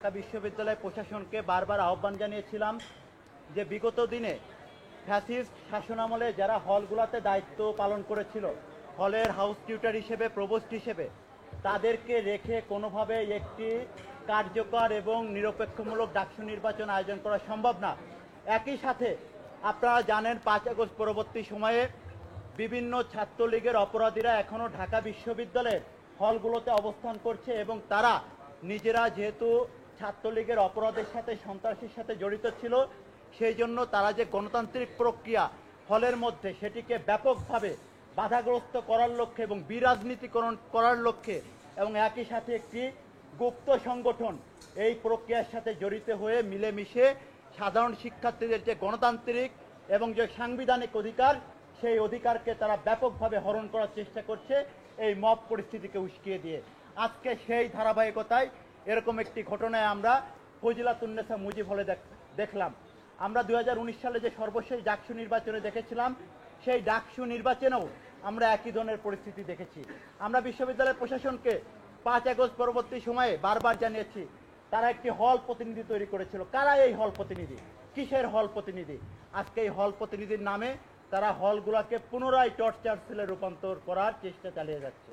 ঢাকা বিশ্ববিদ্যালয় প্রশাসনকে বারবার আহ্বান জানিয়েছিলাম যে বিগত দিনে ফ্যাসিস্ট শাসনামলে যারা হলগুলোতে দায়িত্ব পালন করেছিল, হলের হাউস টিউটার হিসেবে, প্রভোস্ট হিসেবে, তাদেরকে রেখে কোনোভাবে একটি কার্যকর এবং নিরপেক্ষমূলক ডাকসু নির্বাচন আয়োজন করা সম্ভব না। একই সাথে আপনারা জানেন 5 আগস্ট পরবর্তী সময়ে বিভিন্ন ছাত্রলীগের অপরাধীরা এখনও ঢাকা বিশ্ববিদ্যালয়ের হলগুলোতে অবস্থান করছে এবং তারা নিজেরা যেহেতু ছাত্রলীগের অপরাধের সাথে, সন্ত্রাসের সাথে জড়িত ছিল, সেই জন্য তারা যে গণতান্ত্রিক প্রক্রিয়া হলের মধ্যে সেটিকে ব্যাপকভাবে বাধাগ্রস্ত করার লক্ষ্যে এবং বিরাজনীতিকরণ করার লক্ষ্যে এবং একই সাথে একটি গুপ্ত সংগঠন এই প্রক্রিয়ার সাথে জড়িত হয়ে মিলেমিশে সাধারণ শিক্ষার্থীদের যে গণতান্ত্রিক এবং যে সাংবিধানিক অধিকার, সেই অধিকারকে তারা ব্যাপকভাবে হরণ করার চেষ্টা করছে এই মব পরিস্থিতিকে উস্কিয়ে দিয়ে। আজকে সেই ধারাবাহিকতায় এরকম একটি ঘটনায় আমরা ফজিলাতুন্নেসা মুজিব হলে দেখলাম। আমরা 2019 সালে যে সর্বশেষ ডাকসু নির্বাচনে দেখেছিলাম, সেই ডাকসু নির্বাচনেও আমরা একই ধরনের পরিস্থিতি দেখেছি। আমরা বিশ্ববিদ্যালয় প্রশাসনকে 5 আগস্ট পরবর্তী সময়ে বারবার জানিয়েছি, তারা একটি হল প্রতিনিধি তৈরি করেছিল। কারা এই হল প্রতিনিধি? কিসের হল প্রতিনিধি? আজকে এই হল প্রতিনিধির নামে তারা হলগুলোকে পুনরায় টর্চার সেলে রূপান্তর করার চেষ্টা চালিয়ে যাচ্ছে।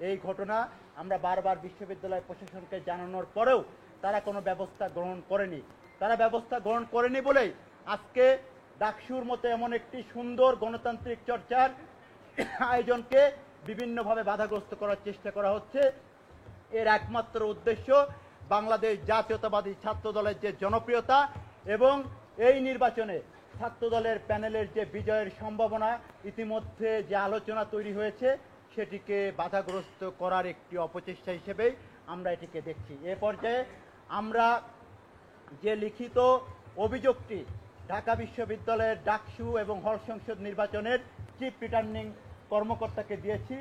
এই ঘটনা আমরা বারবার বিশ্ববিদ্যালয় প্রশাসনকে জানানোর পরেও তারা কোনো ব্যবস্থা গ্রহণ করেনি। তারা ব্যবস্থা গ্রহণ করেনি বলেই আজকে ডাকসুর মতো এমন একটি সুন্দর গণতান্ত্রিক চর্চার আয়োজনকে বিভিন্নভাবে বাধাগ্রস্ত করার চেষ্টা করা হচ্ছে। এর একমাত্র উদ্দেশ্য বাংলাদেশ জাতীয়তাবাদী ছাত্র দলের যে জনপ্রিয়তা এবং এই নির্বাচনে ছাত্র দলের প্যানেলের যে বিজয়ের সম্ভাবনা, ইতিমধ্যে যে আলোচনা তৈরি হয়েছে, সেটিকে বাধাগ্রস্ত করার একটি অপচেষ্টা হিসেবেই আমরা এটিকে দেখছি। এ পর্যায়ে আমরা যে লিখিত অভিযোগটি ঢাকা বিশ্ববিদ্যালয়ের ডাকসু এবং হল সংসদ নির্বাচনের চিফ রিটার্নিং কর্মকর্তাকে দিয়েছি,